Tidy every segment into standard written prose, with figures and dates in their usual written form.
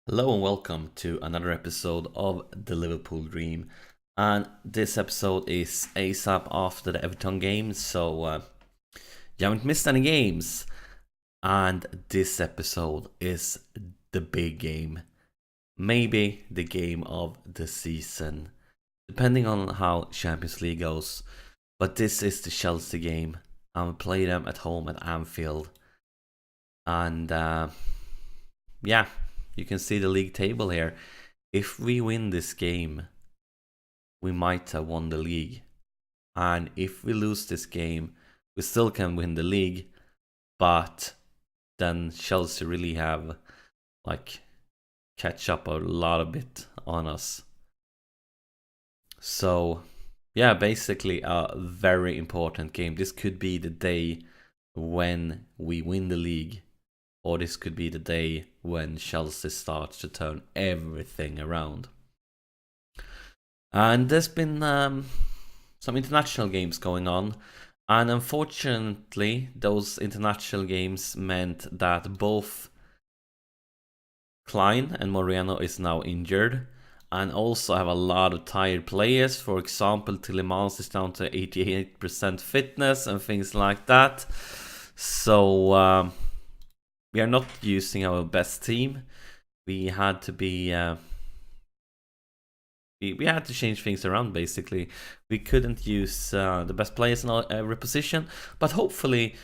Hello and welcome to another episode of the Liverpool Dream. And this episode is ASAP after the Everton game, so you haven't missed any games. And this episode is the big game. Maybe the game of the season, depending on how Champions League goes. But this is the Chelsea game. I'm play them at home at Anfield. And yeah, you can see the league table here. If we win this game, we might have won the league. And if we lose this game, we still can win the league. But then Chelsea really have catch up a lot of bit on us. So yeah, basically a very important game. This could be the day when we win the league, or this could be the day when Chelsea starts to turn everything around. And there's been some international games going on, and unfortunately, those international games meant that both Klein and Moreno is now injured, and also have a lot of tired players. For example, Tillemans is down to 88% fitness and things like that. So we are not using our best team. We had to be we had to change things around. Basically, we couldn't use the best players in every position, but hopefully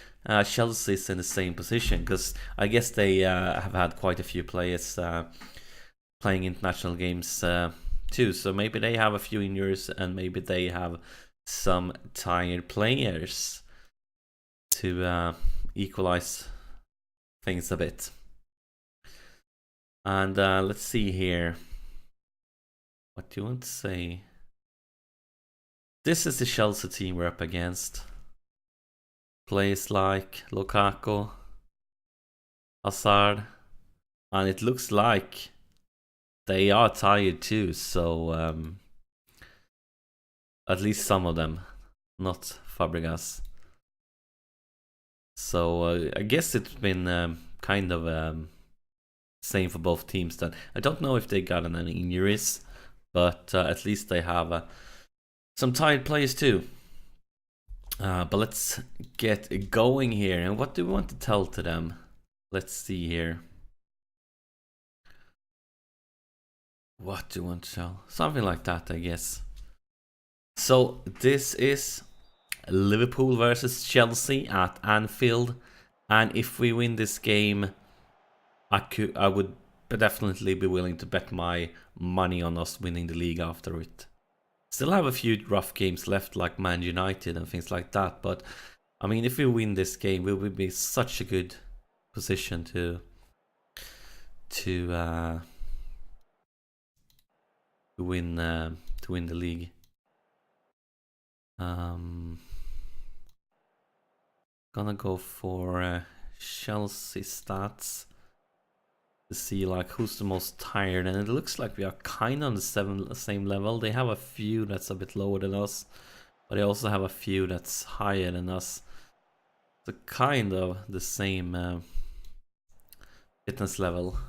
Chelsea is in the same position, because I guess they have had quite a few players playing international games too. So maybe they have a few injuries, and maybe they have some tired players to equalize things a bit. And let's see here. What do you want to say? This is the Chelsea team we're up against. Players like Lukaku, Hazard, and it looks like they are tired too. So at least some of them, not Fabregas. So I guess it's been kind of same for both teams. Then I don't know if they got any injuries, but at least they have some tired players too. But let's get going here. And what do we want to tell to them? Let's see here. What do we want to tell? Something like that, I guess. So this is Liverpool versus Chelsea at Anfield. And if we win this game, I would definitely be willing to bet my money on us winning the league after it. Still have a few rough games left, like Man United and things like that, but I mean, if we win this game, we will be such a good position to win the league. Gonna go for Chelsea stats to see like who's the most tired, and it looks like we are kind of on the same level. They have a few that's a bit lower than us, but they also have a few that's higher than us. So kind of the same fitness level.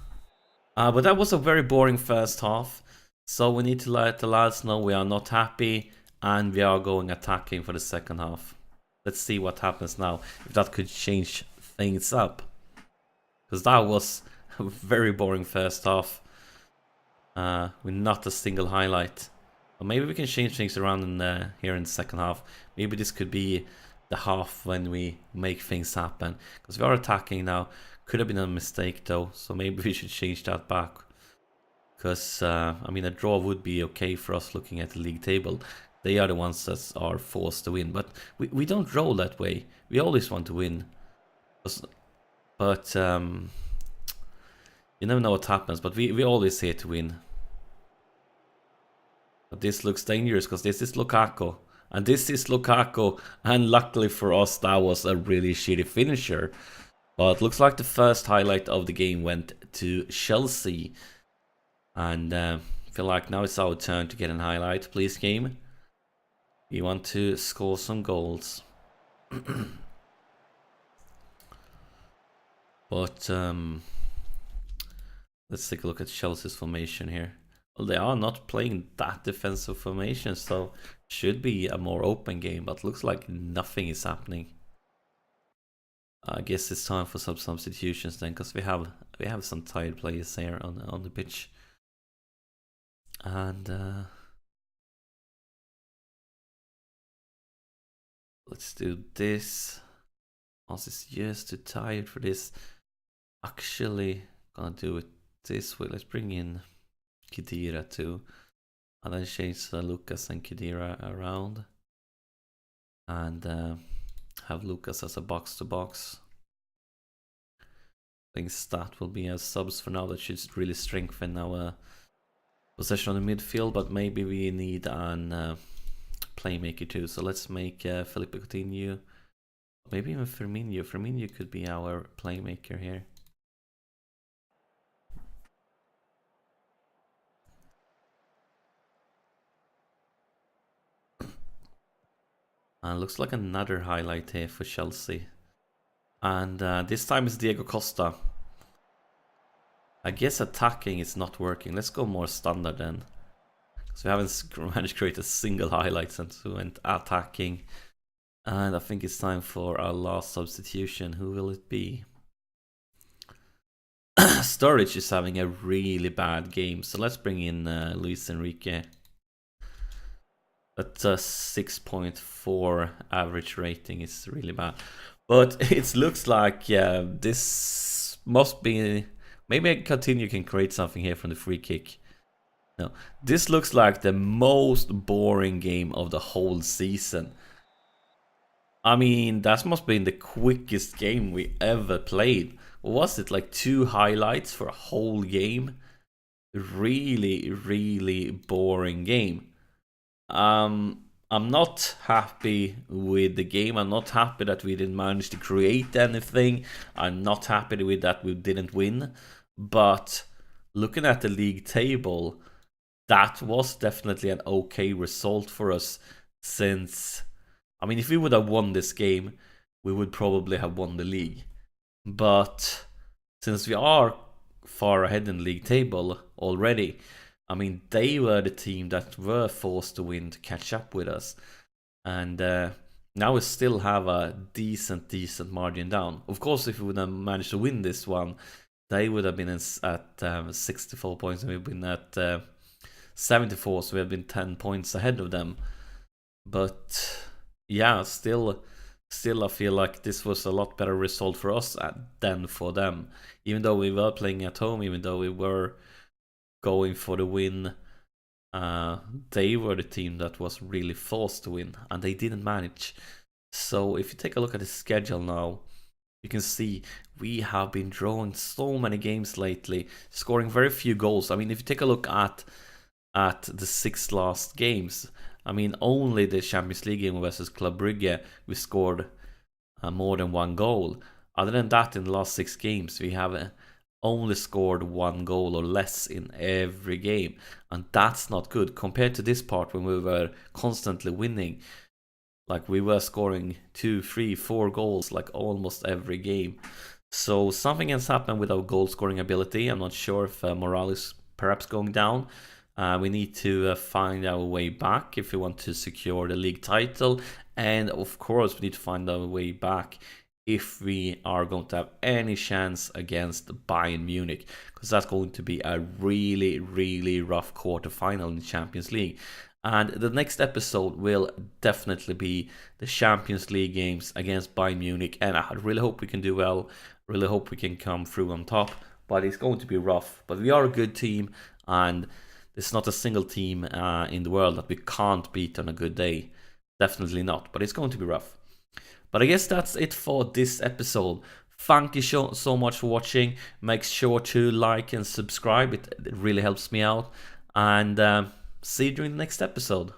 But that was a very boring first half, so we need to let the lads know we are not happy, and we are going attacking for the second half. Let's see what happens now, if that could change things up, because that was a very boring first half with not a single highlight. But maybe we can change things around here in the second half. Maybe this could be the half when we make things happen, because we are attacking now. Could have been a mistake though, so maybe we should change that back, because I mean, a draw would be okay for us looking at the league table. They are the ones that are forced to win, but we don't roll that way. We always want to win, but you never know what happens. But we always here to win. But this looks dangerous, because this is Lukaku, and this is Lukaku, and luckily for us that was a really shitty finisher. But looks like the first highlight of the game went to Chelsea, and I feel like now it's our turn to get an highlight. Please, game. We want to score some goals. But Let's take a look at Chelsea's formation here. Well, they are not playing that defensive formation, so should be a more open game, but looks like nothing is happening. I guess it's time for some substitutions then, because we have some tired players here on the pitch. And let's do this. Ons is just too tired for this. Actually, gonna do it this way. Let's bring in Khedira too, and then change Lucas and Khedira around, and have Lucas as a box-to-box. I think Stat will be as subs for now. That should really strengthen our possession on the midfield, but maybe we need an playmaker too. So let's make Felipe Coutinho, maybe even Firmino. Firmino could be our playmaker here. Looks like another highlight here for Chelsea. And this time it's Diego Costa. I guess attacking is not working. Let's go more standard then. So we haven't managed to create a single highlight since we went attacking. And I think it's time for our last substitution. Who will it be? Sturridge is having a really bad game. So let's bring in Luis Enrique. But 6.4 average rating is really bad. But it looks like this must be... Maybe Coutinho can create something here from the free kick. No, this looks like the most boring game of the whole season. I mean, that must be the quickest game we ever played. What was it, like 2 highlights for a whole game? Really, really boring game. I'm not happy with the game. I'm not happy that we didn't manage to create anything. I'm not happy with that we didn't win. But looking at the league table, that was definitely an okay result for us. Since, I mean, if we would have won this game, we would probably have won the league. But since we are far ahead in the league table already, I mean, they were the team that were forced to win to catch up with us. And now we still have a decent margin down. Of course, if we would have managed to win this one, they would have been at 64 points and we've been at 74, so we have been 10 points ahead of them. But yeah, still I feel like this was a lot better result for us than for them. Even though we were playing at home, even though we were going for the win, they were the team that was really forced to win, and they didn't manage. So if you take a look at the schedule now, you can see we have been drawing so many games lately, scoring very few goals. I mean, if you take a look at the 6 last games, I mean, only the Champions League game versus Club Brugge, we scored more than 1 goal. Other than that, in the last 6 games, we have only scored 1 goal or less in every game. And that's not good compared to this part when we were constantly winning. Like, we were scoring 2, 3, 4 goals like almost every game. So something has happened with our goal scoring ability. I'm not sure if morale is perhaps going down. We need to find our way back if we want to secure the league title. And of course, we need to find our way back if we are going to have any chance against Bayern Munich, because that's going to be a really, really rough quarterfinal in the Champions League. And the next episode will definitely be the Champions League games against Bayern Munich. And I really hope we can do well. Really hope we can come through on top. But it's going to be rough. But we are a good team. And there's not a single team in the world that we can't beat on a good day. Definitely not. But it's going to be rough. But I guess that's it for this episode. Thank you so much for watching. Make sure to like and subscribe. It really helps me out. And... see you during the next episode.